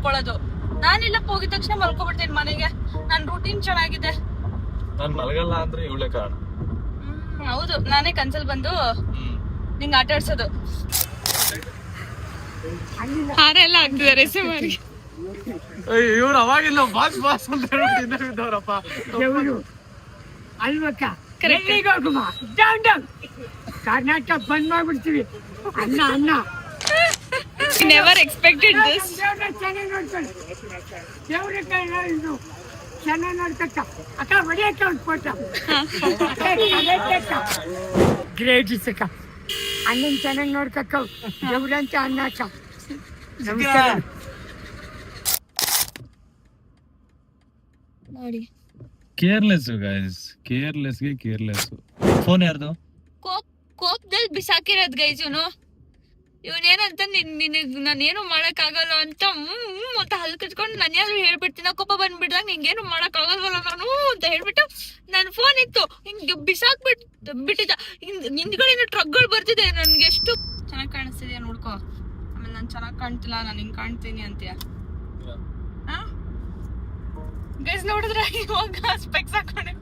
ಮಲ್ಕೊಳ್ಳೋದು. ನಾನಿಲ್ಲ ಹೋಗಿದ ತಕ್ಷಣ ಮಲ್ಕೊಬಿಡ್ತೀನಿ ಮನೆಗೆ. ನನ್ ರೂಟೀನ್ ಚೆನ್ನಾಗಿದೆ. ನಾನ್ ಮಲಗಲ್ಲ ಅಂದ್ರೆ ಇವಳೆ ಕಾರಣ. ಹೌದು, ನಾನೇ ಕನ್ಸಲ್ ಬಂದು ನಿಂಗೆ ಆಟ ಆಡ್ಸೋದು. ಹಾರೆಲ್ಲ ಆಗ್ತಿದ್ದಾರೆ ಸಿಮಾರಿಗೆ. ಇವ್ರು ಅವಾಗಿಲ್ಲ ಬಾಸ್ ಬಾಸ್ ಅಂತ ಹೇಳ್ಬಿಟ್ಟಿದ್ದವ್ರಪ್ಪ. ಅಲ್ವಕ್ಕ ಕರ್ನಾಟಕ ಬಂದ್ ಮಾಡ್ಬಿಡ್ತೀವಿ. ಅನ್ನ ಅನ್ನ ನೆವರ್ ಎಕ್ಸ್ಪೆಕ್ಟೆಡ್ ದಿಸ್. ಚೆನ್ನಾಗಿ ನೋಡ್ಕೊಳ್ಳಿ, ದೇವ್ರ ಇದು ಚೆನ್ನಾಗಿ ನೋಡ್ಕೊತ ಅಕ್ಕ ಹೊಡಿಯಕ್ಕ ಒಂದು ಫೋಟೋ. ಗ್ರೇಟ್ ಇಸಕ್ಕ ಅಣ್ಣನ್ ಚೆನ್ನಾಗಿ ನೋಡ್ಕಕ್ಕ ದೇವ್ರಂತ ಅನ್ನ ಅಕ್ಕ. ನಮಸ್ಕಾರ ನೋಡಿ. Careless guys, careless. ಫೋನ್ ಯಾರ್ದು? ಕೋಪದಲ್ಲಿ ಬಿಸಾಕಿರೋದ್ ಗೈಸ್. ಇವನೇನಂತ ನಾನೇನು ಮಾಡಕ್ ಆಗಲ್ಲ ಅಂತ ಅಂತ ಹಲ್ ಕಚ್ಕೊಂಡು ನಾನು ಯಾರು ಹೇಳ್ಬಿಡ್ತೀನಿ. ಕೋಪ ಬಂದ್ಬಿಟ್ಟಾಗ ನಿಂಗೇನು ಮಾಡಕ್ ಆಗಲ್ವಲ್ಲ ನಾನು ಅಂತ ಹೇಳ್ಬಿಟ್ಟು ನನ್ನ ಫೋನ್ ಇತ್ತು ಹಿಂಗೆ ಬಿಟ್ಟಿದ್ದ. ಹಿಂದ್ಗಡೆಯಿಂದ ಟ್ರಕ್ಗಳು ಬರ್ತಿದೆ. ನನ್ಗೆ ಎಷ್ಟು ಚೆನ್ನಾಗಿ ಕಾಣಿಸ್ತಿದ್ಯಾ ನೋಡ್ಕೊ. ಆಮೇಲೆ ನಾನು ಚೆನ್ನಾಗಿ ಕಾಣ್ತಿಲ್ಲ, ನಾನು ಹಿಂಗ್ ಕಾಣ್ತೀನಿ ಅಂತೀಯ. ಗೈಸ್ ನೋಡಿದ್ರೆ ಇವಾಗ ಸ್ಪೆಕ್ಸ್ ಹಾಕೊಂಡೆ,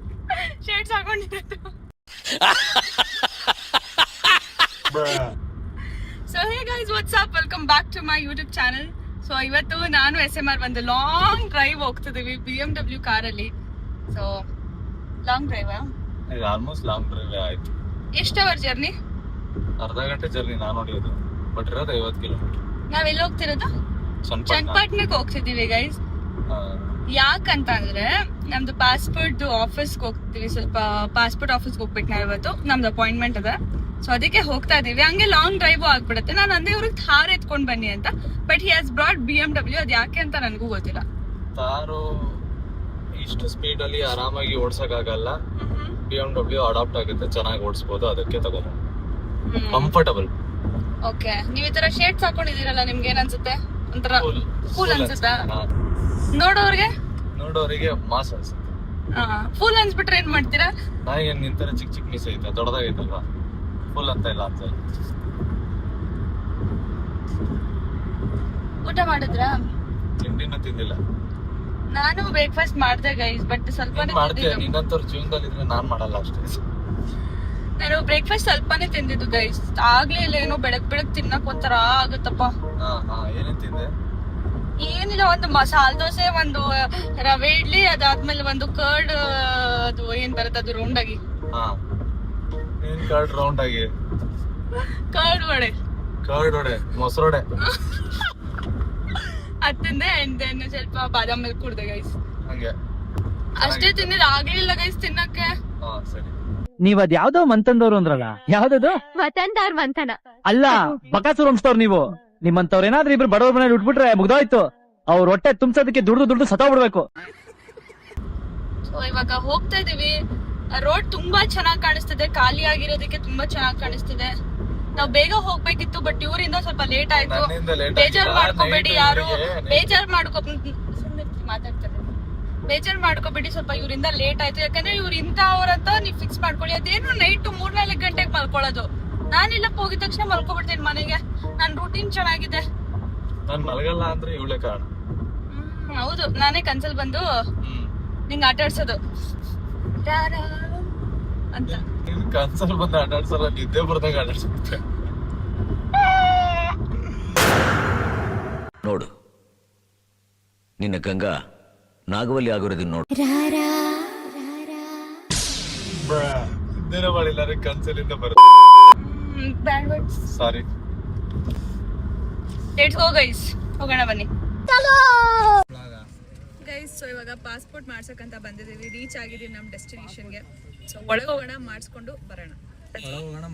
ಶೇಡ್ಸ್ ಹಾಕೊಂಡಿರೋದು. So hey guys, what's up, welcome back to my YouTube channel. So ಇವತ್ತು ನಾನು SMR ಒಂದು ಲಾಂಗ್ ಡ್ರೈವ್ ಹೋಗ್ತಿದ್ದೀವಿ BMW ಕಾರಲ್ಲಿ. So long drive, almost long drive ಆಯ್ತು. ಎಷ್ಟು ಅವರ್ ಜರ್ನಿ? ಅರ್ಧ ಗಂಟೆ ಜರ್ನಿ ನಾನು ಹೊಡಿಯೋದು. ಬಟ್ ಇರೋದು 50 ಕಿಲೋಮೀಟರ್. ನಾವೆಲ್ಲ ಹೋಗ್ತಿರೋದು ಚನ್ನಪಟ್ಟಣಕ್ಕೆ ಹೋಗ್ತಿದ್ದೀವಿ ಗೈಸ್. ಯಾಕಂತ ಅಂದ್ರೆ ನಮ್ದು ಪಾಸ್ಪೋರ್ಟ್ ಆಫೀಸ್ಗೆ ಹೋಗ್ತೀವಿ. ಸ್ವಲ್ಪ ಪಾಸ್ಪೋರ್ಟ್ ಆಫೀಸ್ಗೆ ಹೋಗ್ಬೇಕು ನಾವು ಇವತ್ತು. ನಮ್ದು ಅಪಾಯಿಂಟ್ಮೆಂಟ್ ಅದ. ಸೊ ಅದಕ್ಕೆ ಹೋಗ್ತಾ ಇದೀವಿ. ಹಂಗೆ ಲಾಂಗ್ ಡ್ರೈವ್ ಆಗ್ಬಿಡುತ್ತೆ. ನಾನು ಅಂದೆ ಇವ್ರಿಗೆ ಥಾರ್ ಎತ್ಕೊಂಡ್ ಬನ್ನಿ ಅಂತ, but he has brought BMW. ಅದ್ ಯಾಕೆ ಅಂತ ನನಗೂ ಗೊತ್ತಿಲ್ಲ. ತಾರು ಇಷ್ಟು ಸ್ಪೀಡ್ ಅಲ್ಲಿ ಆರಾಮಾಗಿ ಓಡ್ಸಕ್ ಆಗಲ್ಲ. BMW ಅಡಾಪ್ಟ್ ಆಗುತ್ತೆ, ಚೆನ್ನಾಗಿ ಓಡಿಸಬಹುದು. ಅದಕ್ಕೆ ತಗೊಂಡು ಕಂಫರ್ಟಬಲ್. ಓಕೆ, ನೀವ್ ಈ ತರ ಶೇಡ್ಸ್ ಹಾಕೊಂಡಿದೀರಲ್ಲ, ನಿಮ್ಗೆ ಏನ್ ಅನ್ಸುತ್ತೆ? ಒಂಥರ ಫುಲ್ ಅನ್ಸುತ್ತಾ? ನೋಡೋರಿಗೆ ಮಾಸ್ ಅನ್ಸುತ್ತೆ. ಫುಲ್ ಅನ್ಸ್ಬಿಟ್ರೆ ಏನ್ ಮಾಡ್ತೀರಾ? ನಾಯಿ ನಿಂತರ ಚಿಕ್ಕ ಮೀಸೆ ಐತೆ, ದೊಡ್ಡದಾಗೈತಲ್ವಾ, ಫುಲ್ ಅಂತ ಇಲ್ಲ ಅಂತ. ಊಟ ಮಾಡಿದ್ರಾ? ತಿಂಡಿನ ತಿಂದಿಲ್ಲ. ನಾನು ಬ್ರೇಕ್ಫಾಸ್ಟ್ ಮಾಡ್ದೆ ಗೈಸ್, ಬಟ್ ಸ್ವಲ್ಪನೇ ಮಾಡ್ತೀಯ. ನಿನ್ನಂತವ್ರ ಜೀವನದಲ್ಲಿ ಇದ್ರೆ ನಾನ್ ಮಾಡಲ್ಲ ಅಷ್ಟೇ. ನಾನು ಬ್ರೇಕ್ಫಾಸ್ಟ್ ಸ್ವಲ್ಪನೇ ತಿಂದಿದ್ದು ಗೈಸ್. ಆಗ್ಲೇ ಇಲ್ಲ, ಏನೋ ಬೆಳಗ್ ತಿನ್ನಕ್ ಒಂಥರ ಆಗುತ್ತಪ್ಪ. ಏನೇನ್ ತಿಂದೆ? ಏನಿಲ್ಲ, ಒಂದು ಮಸಾಲೆ ದೋಸೆ, ಒಂದು ರವೆ ಇಡ್ಲಿ, ಅದಾದ್ಮೇಲೆ ಒಂದು ಕರ್ಡ್, ಅದು ಏನ್ ಬರುತ್ತೆ ಅದು ರೌಂಡ್ ಆಗಿ. ಕರ್ಡ್ ರೌಂಡ್ ಆಗಿ ಕರ್ಡ್ ವಡೆ, ಮೊಸರೊಡೆ ಅತ್ತಿಂದೆ. ಅಂಡ್ ದೆನ್ ಸ್ವಲ್ಪ ಬಾದಾಮ್ ಮಿಲ್ಕ್ ಕುಡ್ದೆ ಗೈಸ್. ಹಂಗೆ ಅಷ್ಟೇ ತಿನ್ನಿಲ್ಲ, ಆಗ್ಲಿಲ್ಲ ಗೈಸ್ ತಿನ್ನಕ್ಕೆ. ಸರಿ. ನೀವ್ ಅದ್ ಯಾವ್ದೋ ಮಂತಂದವ್ರು ಅಂದ್ರಲ್ಲ, ಯಾವ್ದದು? ವತನ್ದಾರ್ ಮಂಥನ ಅಲ್ಲ, ಬಕಾಸುರ ವಂಶದವ್ರು ನೀವು. ನಿಮ್ಮಂತವ್ರ ಏನಾದ್ರೂ ಇಬ್ರು ಬಡವ್ರ ಮನೇಲಿ ಉಟ್ಬಿಟ್ರೆ ಮುಗ್ದೋಯ್ತು. ಅವ್ರ ಹೊಟ್ಟೆ ತುಂಬಿಸೋದಕ್ಕೆ ದುಡ್ದು ಸತ್ತೋಗ್ಬಿಡ್ಬೇಕು. ಸೊ ಇವಾಗ ಹೋಗ್ತಾ ಇದೀವಿ. ರೋಡ್ ತುಂಬಾ ಚೆನ್ನಾಗಿ ಕಾಣಿಸ್ತಿದೆ, ಖಾಲಿ ಆಗಿರೋದಕ್ಕೆ ತುಂಬಾ ಚೆನ್ನಾಗಿ ಕಾಣಿಸ್ತಿದೆ. ನಾವ್ ಬೇಗ ಹೋಗ್ಬೇಕಿತ್ತು, ಬಟ್ ಇವರಿಂದ ಸ್ವಲ್ಪ ಲೇಟ್ ಆಯ್ತು. ಬೇಜಾರ್ ಮಾಡ್ಕೋಬೇಡಿ ಯಾರು, ಬೇಜಾರ್ ಮಾಡ್ಕೋಬೇಡಿ. ಸ್ವಲ್ಪ ಇವರಿಂದ ಲೇಟ್ ಆಯ್ತು, ಯಾಕಂದ್ರೆ ಇವ್ರು ಇಂಥವ್ರಂತ ನೀವ್ ಫಿಕ್ಸ್ ಮಾಡ್ಕೊಳ್ಳಿ. ಅದೇನು ನೈಟ್ 3-4 ಗಂಟೆಗೆ ಮಲ್ಕೊಳ್ಳೋದು. ನಾನಿಲ್ಲ ಹೋಗಿದ ತಕ್ಷಣ ಮಲ್ಕೊಬಿಡ್ತೀನಿ ಮನೆಗೆ. ನನ್ ರೂಟೀನ್ ಚೆನ್ನಾಗಿದೆ. ನಾನ್ ಮಲಗಲ್ಲ ಅಂದ್ರೆ ಇವಳೆ ಕಾರಣ. ಹೌದು, ನಾನೇ ಕನ್ಸಲ್ ಬಂದು ನಿಂಗೆ ಆಟ ಆಡ್ಸೋದು ಅಂತ. ಕನ್ಸಲ್ ಬಂದು ಆಟ ಆಡ್ಸಲ್ಲ, ನಿದ್ದೆ ಬರ್ದಾಗ ಆಟ ಆಡ್ಸುತ್ತೆ. ನೋಡು, ನಿನ್ನ ಗಂಗಾ ನಾಗವಲ್ಲಿ ಆಗಿರೋದನ್ನ ನೋಡು. ನಿದ್ದೆ ಮಾಡಿಲ್ಲ, ಕನ್ಸಲಿಂದ ಬರುತ್ತೆ. ಸಾರಿ. ಲೆಟ್ಸ್ ಗೋ ಗೈಸ್, ಹೋಗೋಣ ಬನ್ನಿ ಗೈಸ್. ಸೊ ಇವಾಗ ಪಾಸ್ಪೋರ್ಟ್ ಮಾಡ್ಸಕ್ಕಂತ ಬಂದಿದ್ದೀವಿ. ರೀಚ್ ಆಗಿದ್ದೀವಿ ನಮ್ಮ ಡೆಸ್ಟಿನೇಷನ್ಗೆ. ಸೊ ಒಳಗೆ ಹೋಗೋಣ, ಮಾಡಿಸ್ಕೊಂಡು ಬರೋಣ.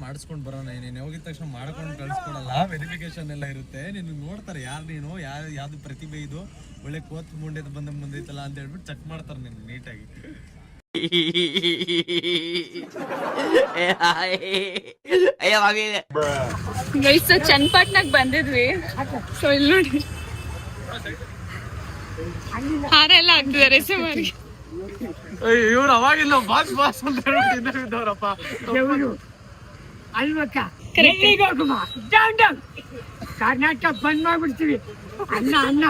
ಮಾಡಿಸ್ಕೊಂಡು ಬರೋಣ. ನೀನು ಹೋಗಿದ ತಕ್ಷಣ ಮಾಡ್ಕೊಂಡು ಕಳ್ಸ್ಕೊಡಲ್ಲ, ವೆರಿಫಿಕೇಶನ್ ಎಲ್ಲ ಇರುತ್ತೆ. ನೀನು ನೋಡ್ತಾರೆ ಯಾರು ನೀನು, ಯಾವ್ದು ಪ್ರತಿಭೆ ಇದು, ಒಳ್ಳೆ ಕೋತ್ ಮುಂಡೆದು ಬಂದೈತಲ್ಲ ಅಂತ ಹೇಳ್ಬಿಟ್ಟು ಚೆಕ್ ಮಾಡ್ತಾರೆ ನೀನು ನೀಟಾಗಿ. ಗೈಸ್ ಚನ್ನಪಟ್ಟಣಕ್ಕೆ ಬಂದಿದ್ವಿ. ಸೊ ಇಲ್ಲಿ ನೋಡಿ ಹಾರೆಲ್ಲ ಆಗ್ತಿದ್ದಾರೆ ಸಿಮಾರಿಗೆ. ಇವ್ರು ಅವಾಗಿಲ್ಲ ಬಾಸ್ ಬಾಸ್ ಅಂತ ಹೇಳ್ಬಿಟ್ಟಿದ್ದವ್ರಪ್ಪ. ಅಲ್ವಕ್ಕ ಕರ್ನಾಟಕ ಬಂದ್ ಮಾಡ್ಬಿಡ್ತೀವಿ. ಅನ್ನ ಅನ್ನ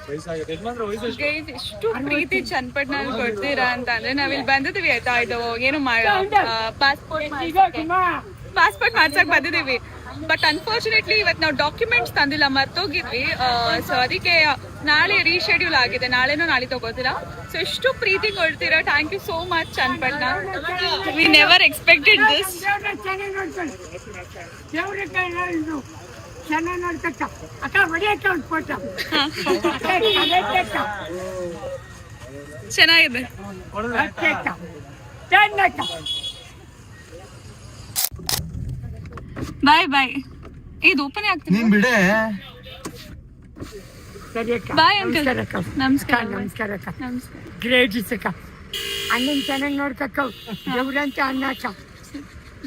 ಗೈಸ್ ಎಷ್ಟು ಪ್ರೀತಿ ಚನ್ನಪಟ್ಟಣದಲ್ಲಿ ಕೊಡ್ತೀರಾ ಅಂತ ಅಂದ್ರೆ ನಾವಿಲ್ಲಿ ಬಂದಿದೀವಿ ಆಯ್ತಾ, ಇದು ಏನು ಪಾಸ್ಪೋರ್ಟ್ ಮಾಡ್ಸಕ್ ಬಂದಿದೀವಿ. ಬಟ್ ಅನ್ಫಾರ್ಚುನೇಟ್ಲಿ ಇವತ್ತು ನಾವು ಡಾಕ್ಯುಮೆಂಟ್ಸ್ ತಂದಿಲ್ಲ, ಮರ್ತೋಗಿದ್ವಿ. ಸೊ ಅದಕ್ಕೆ ನಾಳೆ ರೀಶೆಡ್ಯೂಲ್ ಆಗಿದೆ, ನಾಳೆನೋ ನಾಳೆ ತಗೋತೀರಾ. ಸೊ ಎಷ್ಟು ಪ್ರೀತಿ ಕೊಡ್ತೀರಾ, thank you so much Channapatna. We never expected this. ಚೆನ್ನಾಗಿ ನೋಡ್ಕೊಳ್ಳಿ, ದೇವ್ರ ಇದು ಚೆನ್ನಾಗಿ ನೋಡ್ಕೊತ ಅಕ್ಕ ಹೊಡಿಯಕ್ಕ ಒಂದು ಫೋಟೋ ಚೆನ್ನಾಗಿದೆ. ಬಾಯ್ ಬಾಯ್. ಇದು ಓಪನ್ ಆಗ್ತೀನಿ. ನೀನ್ ಬಿಡೆ. ಸರಿ ಅಕ್ಕ, ಬಾಯ್ ಅಂಕಲ್. ನಮಸ್ಕಾರ ನಮಸ್ಕಾರ ಅಕ್ಕ. ಗ್ರೇಟ್ ಅಕ್ಕ, ಅಣ್ಣನ್ ಚೆನ್ನಾಗಿ ನೋಡ್ಕಕ್ಕ, ದೇವ್ರಂತ ಅಣ್ಣ ಅಕ್ಕ.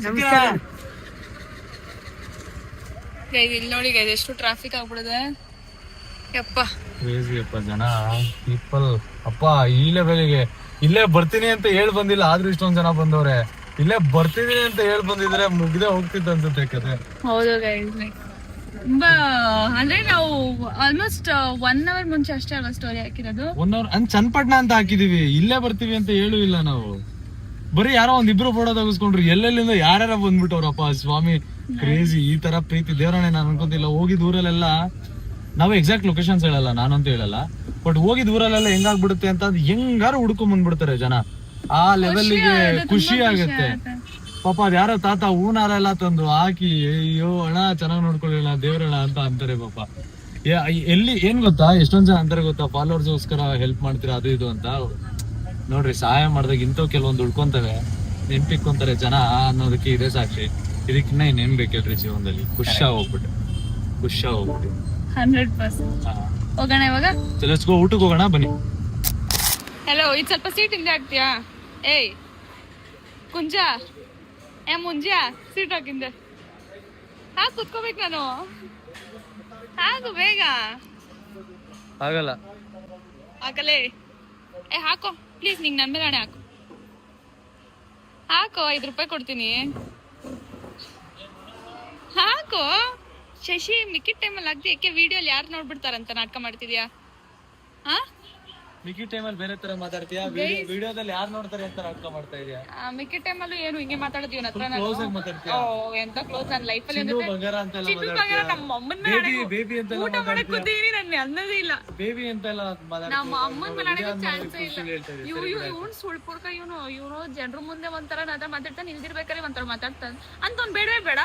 ನಮಸ್ಕಾರ. ಇಲ್ಲಿ ನೋಡಿ ಗೈಸ್ ಎಷ್ಟು ಟ್ರಾಫಿಕ್ ಆಗ್ಬಿಡಿದೆ ಯಪ್ಪ. ಕ್ರೇಜಿ ಅಪ್ಪ ಜನ, ಪೀಪಲ್ ಅಪ್ಪ ಈ ಲೆವೆಲ್ಗೆ. ಇಲ್ಲೇ ಬರ್ತೀನಿ ಅಂತ ಹೇಳ್ ಬಂದಿಲ್ಲ, ಆದ್ರೂ ಇಷ್ಟೊಂದ್ ಜನ ಬಂದವ್ರೆ. ಇಲ್ಲೇ ಬರ್ತಿದೀನಿ ಅಂತ ಹೇಳ್ ಬಂದಿದ್ರೆ ಮುಗ್ದೆ ಹೋಗ್ತಿದ್ದ ಅನ್ಸುತ್ತೆ ಕತೆ. ಹೌದು ಗೈಸ್, ತುಂಬಾ ಅಂದ್ರೆ ನಾವು ಆಲ್ಮೋಸ್ಟ್ 1 hour ಮುಂಚೆ ಅಷ್ಟೇ ಅಲ್ವಾ ಸ್ಟೋರಿ ಹಾಕಿರೋದು. 1 hour ಅಂದ್ ಚನ್ನಪಟ್ಟಣ ಅಂತ ಹಾಕಿದೀವಿ, ಇಲ್ಲೇ ಬರ್ತೀವಿ ಅಂತ ಹೇಳು ಇಲ್ಲ ನಾವು. ಬರೀ ಯಾರೋ ಒಂದಿಬ್ರು ಫೋಟೋ ತೆಗೆಸ್ಕೊಂಡ್ರು, ಎಲ್ಲೆಲ್ಲಿಂದ ಯಾರ್ಯಾರ ಬಂದ್ಬಿಟ್ಟವ್ರಪ್ಪ ಸ್ವಾಮಿ. ಕ್ರೇಜಿ, ಈ ತರ ಪ್ರೀತಿ ದೇವರನ್ನೇ ನಾನು ಅನ್ಕೊಂತಿಲ್ಲ. ಹೋಗಿದ್ ಊರಲ್ಲೆಲ್ಲ ನಾವು ಎಕ್ಸಾಕ್ಟ್ ಲೊಕೇಶನ್ಸ್ ಹೇಳಲ್ಲ, ನಾನಂತ ಹೇಳಲ್ಲ, ಬಟ್ ಹೋಗಿದ್ ಊರಲ್ಲೆಲ್ಲ ಹೆಂಗಾಗ್ಬಿಡುತ್ತೆ ಅಂತ ಹೆಂಗಾರು ಹುಡ್ಕೊಂಡ್ ಬಂದ್ಬಿಡ್ತಾರೆ ಜನ. ಆ ಲೆವೆಲ್ಗೆ ಖುಷಿ ಆಗುತ್ತೆ ಪಾಪ. ಅದ್ ಯಾರೋ ತಾತ ಹೂನಾರೆಲ್ಲ ತಂದು ಹಾಕಿ, ಅಯ್ಯೋ ಅಣ್ಣ ಚೆನ್ನಾಗ್ ನೋಡ್ಕೊಳ್ಳೋಣ ದೇವ್ರಣ್ಣ ಅಂತ ಅಂತಾರೆ ಪಾಪ. ಎಲ್ಲಿ ಏನ್ ಗೊತ್ತಾ, ಎಷ್ಟೊಂದ್ ಜನ ಅಂತಾರೆ ಗೊತ್ತಾ, ಫಾಲೋವರ್ಸ್ಗೋಸ್ಕರ ಹೆಲ್ಪ್ ಮಾಡ್ತೀರಾ ಅದು ಇದು ಅಂತ. ನೋಡ್ರಿ, ಸಹಾಯ ಮಾಡಿದಾಗ ಇಂಥವ್ ಕೆಲವೊಂದು ಉಳ್ಕೊಂತವೆ, ನೆನ್ಪಿಕ್ಕೊಂತಾರೆ ಜನ ಅನ್ನೋದಕ್ಕೆ ಇದೇ ಸಾಕ್ಷಿ. ಇದಕ್ಕಿನ್ನ ಇನ್ನೇನ್ ಬೇಕಲ್ರಿ ಜೀವನದಲ್ಲಿ. ಖುಷಿಯಾಗಿ ಹೋಗ್ಬಿಟ್ಟು 100%. ಹೋಗೋಣ ಇವಾಗ. ಲೆಟ್ಸ್ ಗೋ, ಊಟಕ್ಕೆ ಹೋಗೋಣ ಬನ್ನಿ. ಹಲೋ, ಇದು ಸ್ವಲ್ಪ ಸೀಟ್ ಹಿಂದೆ ಹಾಕ್ತೀಯಾ? ಏಯ್ ಕುಂಜ, ಮುಂಜ ಸೀಟ್ ಹಾಕಿಂದೆ ಹಾಕ್ ಕುತ್ಕೋಬೇಕು ನಾನು. ಹಾಕು ಬೇಗ. ಆಗಲ್ಲ ಹಾಕಲೇ. ಹಾಕೋ ಪ್ಲೀಸ್, ನಿಂಗೆ ನನ್ನ ಮೇಲೆ ಹಣೆ ಹಾಕು. ಹಾಕೋ, 5 ರೂಪಾಯಿ ಕೊಡ್ತೀನಿ. ಹಾಕೋ ಶಶಿ. ಮಿಕ್ಕಿದ ಟೈಮಲ್ಲಿ ಆಗ್ತಿ ಯಾಕೆ? ವಿಡಿಯೋಲಿ ಯಾರು ನೋಡ್ಬಿಡ್ತಾರಂತ ನಾಟಕ ಮಾಡ್ತಿದ್ಯಾ? ಹಾ, ಮಿಕ್ಕಿ ಟೈಮಲ್ಲಿ ಬೇರೆ ತರ ಮಾತಾಡ್ತೀಯಾ, ವಿಡಿಯೋದಲ್ಲಿ ಯಾರು ನೋಡ್ತಾರೆ ಅಂತ ನಾಟಕ ಮಾಡ್ತಾ ಇದೀಯಾ. ಮಿಕ್ಕಿದ ಟೈಮಲ್ಲೂ ಏನು ಹಿಂಗೆ ಮಾತಾಡೋದು ಇವನ ಹತ್ರ. ಕ್ಲೋಸ್ ಆಗಿ ಮಾತಾಡ್ತೀಯಾ. ಎಂತ ಕ್ಲೋಸ್ ನನ್ನ ಲೈಫಲ್ಲಿ. ಬಂಗಾರ ಅಂತೆಲ್ಲ ನಮ್ಮ ಅಮ್ಮನ ಮೇಲೆ ಬೇಬಿ ಅಂತೆಲ್ಲ ಊಟ ಮಾಡಕ್ ಕೂತೀನಿ, ನನ್ನ ಅನ್ನೋದೇ ಇಲ್ಲ. ಬೇಬಿ ಅಂತೆಲ್ಲ ನಮ್ಮ ಅಮ್ಮನ ಮೇಲೆ ಚಾನ್ಸೇ ಇಲ್ಲ. ಇವ್ನು ಸುಳ್ಪುರ್ಕ, ಇವನು ಜನರ ಮುಂದೆ ಒಂಥರ ನಾದ ಮಾತಾಡ್ತಾನೆ, ನಿಲ್ದಿರ್ಬೇಕಾದ್ರೆ ಒಂಥರ ಮಾತಾಡ್ತಾನೆ ಅಂತ. ಅವ್ನು ಬೇಡವೇ ಬೇಡ.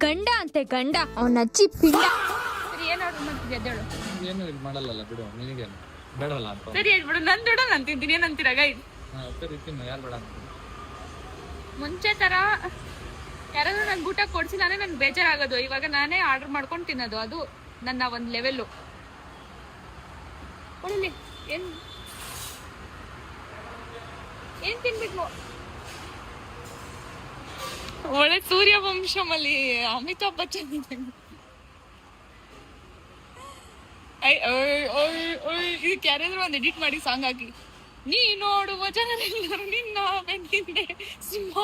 ಗಂಡ ಅಂತೆ ಗಂಡ, ಅವನ ಅಜ್ಜಿ ಪಿಂಡ. ಸರಿ, ಏನ್ ಆರ್ಡರ್ ಮಾಡ್ತಿದ್ಯಾ ಎದ್ದೇಳು. ಏನು ಇದು ಮಾಡಲ್ಲ ಬಿಡು, ನಿನಗೆ ಬೇಡಲ್ಲ ಅಂತ. ಸರಿ ಹೇಳ್ಬಿಡು, ನನ್ ದೊಡ್ಡ ನಾನು ತಿಂತೀನಿ. ಏನಂತೀರ ಗೈಸ್? ಸರಿ ತಿನ್ನು, ಯಾರು ಬೇಡ ಅಂತ. ಮುಂಚೆ ತರ ಯಾರಾದ್ರೂ ನಂಗೆ ಊಟ ಕೊಡ್ಸಿಲ್ಲ ಅಂದ್ರೆ ನನ್ಗೆ ಬೇಜಾರಾಗೋದು. ಇವಾಗ ನಾನೇ ಆರ್ಡರ್ ಮಾಡ್ಕೊಂಡು ತಿನ್ನೋದು, ಅದು ನನ್ನ ಒಂದ್ ಲೆವೆಲ್ಲು. ಕೊಡಲಿ, ಏನ್ ತಿನ್ಬೇಕು? ಒಳ್ಳೆ ಸೂರ್ಯವಂಶಮಲ್ಲಿ ಅಮಿತಾಬ್ ಬಚ್ಚನ್ ಇದಕ್ಕೆ ಯಾರಾದ್ರೂ ಒಂದು ಎಡಿಟ್ ಮಾಡಿ ಸಾಂಗ್ ಹಾಕಿ. ನೀ ನೋಡುವ ಜನರೆಲ್ಲರೂ ನಿನ್ನ ಬೆಂಕಿಂದೆ ಸಿಂಹ.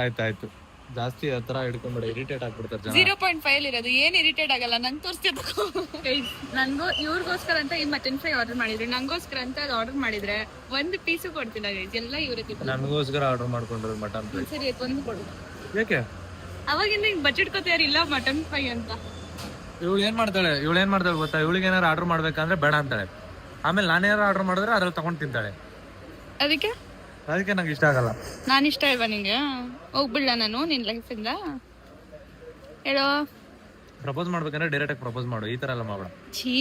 ಆಯ್ತಾಯ್ತು, ಜಾಸ್ತಿ ಹತ್ರ ಹಿಡ್ಕೊಂಡ್ಬಿಡ, ಇರಿಟೇಟ್ ಆಗ್ಬಿಡ್ತಾರೆ ಜನ. 0.5 ಇರೋದು ಏನ್ ಇರಿಟೇಟ್ ಆಗಲ್ಲ. ನಂಗೆ ತೋರಿಸ್ತಿದ್ದಕ್ಕೂ ನನ್ಗೂ ಇವ್ರಿಗೋಸ್ಕರ ಅಂತ ಈ ಮಟನ್ ಫ್ರೈ ಆರ್ಡರ್ ಮಾಡಿದ್ರೆ, ನಂಗೋಸ್ಕರ ಅಂತ ಅದು ಆರ್ಡರ್ ಮಾಡಿದ್ರೆ 1 ಪೀಸು ಕೊಡ್ತಿಲ್ಲ ಗೈಸ್, ಎಲ್ಲ ಇವ್ರೆ ತಿಂತಾರೆ. ನಮಗೋಸ್ಕರ ಆರ್ಡರ್ ಮಾಡ್ಕೊಂಡ್ರು ಮಟನ್ ಫ್ರೈ. ಸರಿ, 1 ಕೊಡು. ಯಾಕೆ ಅವಾಗಿಂದ ಹಿಂಗ್ ಬಚ್ಚಿಟ್ಕೋತಾರಿಲ್ಲ ಮಟನ್ ಫ್ರೈ ಅಂತ. ಇವಳು ಏನ್ ಮಾಡ್ತಾಳೆ ಗೊತ್ತಾ, ಇವಳಿಗೆ ಏನಾರು ಆರ್ಡರ್ ಮಾಡ್ಬೇಕಂದ್ರೆ ಬೇಡ ಅಂತಾಳೆ. ಆಮೇಲೆ ನಾನೇನಾರು ಆರ್ಡರ್ ಮಾಡಿದ್ರೆ ಅದ್ರಲ್ಲಿ ತಗೊಂಡ್ ತಿಂತಾಳೆ. ಅದಕ್ಕೆ ನಂಗೆ ಇಷ್ಟ ಆಗಲ್ಲ. ನಾನು ಇಷ್ಟ ಇಲ್ವಾ ನಿಂಗೆ? ಹೋಗ್ಬಿಡ್ಲ ನಾನು ನಿನ್ ಲೈಫಿಂದ? ಹೇಳೋ, ಪ್ರಪೋಸ್ ಮಾಡ್ಬೇಕಂದ್ರೆ ಡೈರೆಕ್ಟ್ ಆಗಿ ಪ್ರಪೋಸ್ ಮಾಡು, ಈ ತರ ಎಲ್ಲ ಮಾಡ್ಬೇಡ. ಛೀ,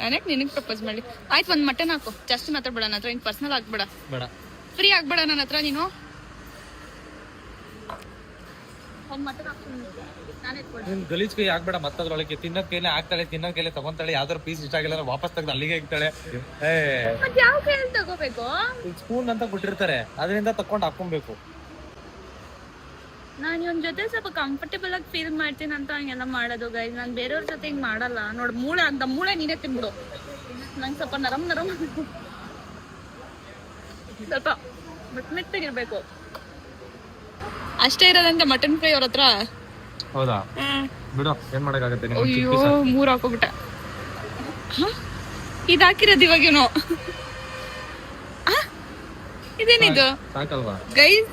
ನನಗೆ ನಿನಗೆ ಪ್ರಪೋಸ್ ಮಾಡಿ ಆಯ್ತು. ಒಂದ್ ಮಟನ್ ಹಾಕು, ಜಾಸ್ತಿ ಮಾತಾಡ್ಬೇಡ ನನ್ನ ಹತ್ರ. ಇನ್ ಪರ್ಸನಲ್ ಆಗ್ಬೇಡ, ಬೇಡ, ಫ್ರೀ ಆಗ್ಬೇಡ ನನ್ನ ಹತ್ರ ನೀನು. ಒಂದ್ ಮಟನ್ ಹಾಕು, ನಾನೇ ನೀನ್ ಗಲೀಜ್ ಕೈ ಆಗ್ಬೇಡ. ಮತ್ತದ್ರೊಳಗೆ ತಿನ್ನೋದ್ ಕೈಲೇ ಆಗ್ತಾಳೆ, ತಿನ್ನೋದ್ ಕೈಲೇ ತಗೊಂತಾಳೆ. ಯಾವ್ದಾರು ಪೀಸ್ ಇಷ್ಟ ಆಗಿಲ್ಲ ವಾಪಸ್ ತೆಗ್ದು ಅಲ್ಲಿಗೆ ಇಕ್ತಾಳೆ. ಯಾವ ಕೈಯಲ್ಲಿ ತಗೋಬೇಕು? ಸ್ಪೂನ್ ಅಂತ ಕೊಟ್ಟಿರ್ತಾರೆ, ಅದರಿಂದ ತಕೊಂಡ್ ಹಾಕೊಬೇಕು. ನಾನು ಇವನ್ ಜೊತೆ ಸ್ವಲ್ಪ ಕಂಫರ್ಟೇಬಲ್ ಆಗಿ ಫೀಲ್ ಮಾಡ್ತೀನಿ ಅಂತ ಹಂಗೆಲ್ಲ ಮಾಡೋದು ಗೈಸ್. ನಾನು ಬೇರೆಯವ್ರ ಜೊತೆ ಹಿಂಗ್ ಮಾಡಲ್ಲ. ನೋಡ್, ಮೂಳೆ ನೀನೇ ತಿನ್ಬಿಡು. ನಂಗೆ ಸ್ವಲ್ಪ ನರಮ್ ಸ್ವಲ್ಪ ಮೆತ್ತಗಿರ್ಬೇಕು ಅಷ್ಟೇ ಇರೋದಂತೆ ಮಟನ್ ಫ್ರೈ ಅವ್ರ ಹತ್ರ. ಹೌದಾ ಬಿಡು, ಏನ್ ಮಾಡಕ್ಕಾಗತ್ತೆ. ಅಯ್ಯೋ 3 ಹಾಕೋಬಿಟ್ಟೆ. ಇದು ಹಾಕಿರೋದು ಇವಾಗೇನೋ. ಇದೇನಿದು ಸಾಕಲ್ವಾ ಗೈಸ್?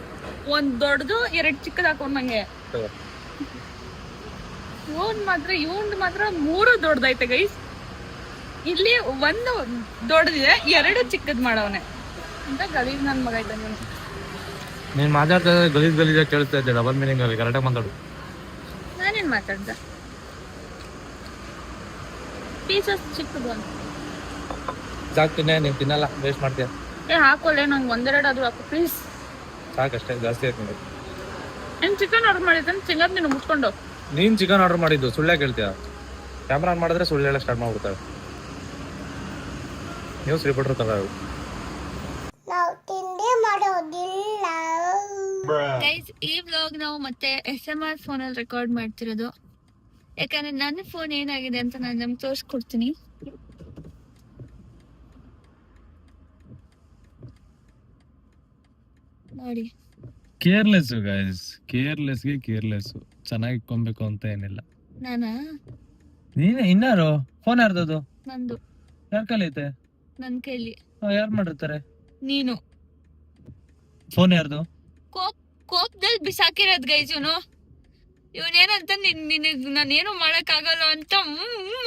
ಒಂದ್ ದೊಡ್ಡದು 2 ಚಿಕ್ಕದ್ ಹಾಕೊಂಡ್ ನಂಗೆ. ಇವನ್ ಮಾತ್ರ 3 ದೊಡ್ಡದೈತೆ ಗೈಸ್. ಇಲ್ಲಿ 1 ದೊಡ್ಡದಿದೆ, 2 ಚಿಕ್ಕದ್ ಮಾಡವನೆ ಅಂತ ಗಲೀಜ್ ನನ್ ಮಗ ಐತೆ. ನೀನ್ ಮಾತಾಡ್ತಾ ಗಲೀಜ್ ಕೇಳ್ತಾ ಇದ್ದೆ. ಡಬಲ್ ಮೀನಿಂಗ್ ಅಲ್ಲಿ ಕರೆಕ್ಟಾಗಿ ಮಾತಾಡು. ನಾನೇನ್ ಮಾತಾಡ್ದೆ? ಪೀಸಸ್ ಚಿಕ್ಕದು ಅಂತ. ಸಾಕ್ತೀನಿ, ನೀನ್ ತಿನ್ನಲ್ಲ, ವೇಸ್ಟ್ ಮಾಡ್ತೀಯ. ಹಾಕೋಲ್ಲ, ನಂಗೆ 1-2 ಆದ್ರೂ ಹಾಕು ಪ್ಲೀಸ್. ಸಾಕಷ್ಟೇ, ಜಾಸ್ತಿ ಆಯ್ತು ನೋಡಿ. ಏನ್ ಚಿಕನ್ ಆರ್ಡರ್ ಮಾಡಿದ್ದಾನೆ ಚಿಂಗದ್ ನೀನು ಮುಟ್ಕೊಂಡು. ನೀನ್ ಚಿಕನ್ ಆರ್ಡರ್ ಮಾಡಿದ್ದು ಸುಳ್ಳೆ ಕೇಳ್ತೀಯ? ಕ್ಯಾಮ್ರಾ ಆನ್ ಮಾಡಿದ್ರೆ ಸುಳ್ಳು ಹೇಳಕ್ ಸ್ಟಾರ್ಟ್ ಮಾಡ್ಬಿಡ್ತಾರೆ. ನ್ಯೂಸ್ ರಿಪೋರ್ಟರ್ ತರ. ಗೈಸ್, ಈ ವ್ಲಾಗ್ ನಾವು ಮತ್ತೆ SMR ಫೋನಲ್ಲಿ ರೆಕಾರ್ಡ್ ಮಾಡ್ತಿರೋದು. ಯಾಕಂದ್ರೆ ನನ್ನ ಫೋನ್ ಏನಾಗಿದೆ ಅಂತ ನಾನು ನಮ್ಗೆ ತೋರಿಸ್ಕೊಡ್ತೀನಿ. ನೋಡಿ, ಕೇರ್ಲೆಸ್ ಗೈಸ್, ಕೇರ್ಲೆಸ್. ಚೆನ್ನಾಗಿ ಇಟ್ಕೊಬೇಕು ಅಂತ ಏನಿಲ್ಲ. ನಾನಾ? ನೀನೆ ಇನ್ನಾರು ಫೋನ್ ಯಾರ್ದದು? ನಂದು. ಯಾರ ಕೈಲೈತೆ? ನನ್ ಕೈಲಿ. ಯಾರು ಮಾಡಿರ್ತಾರೆ? ನೀನು. ಫೋನ್ ಯಾರ್ದು? ಕೋಪದಲ್ಲಿ ಬಿಸಾಕಿರೋದ್ ಗೈಸ್ ಇವನೇನಂತ ನಿನಗ್ ನಾನೇನು ಮಾಡಕ್ ಆಗಲ್ಲ ಅಂತ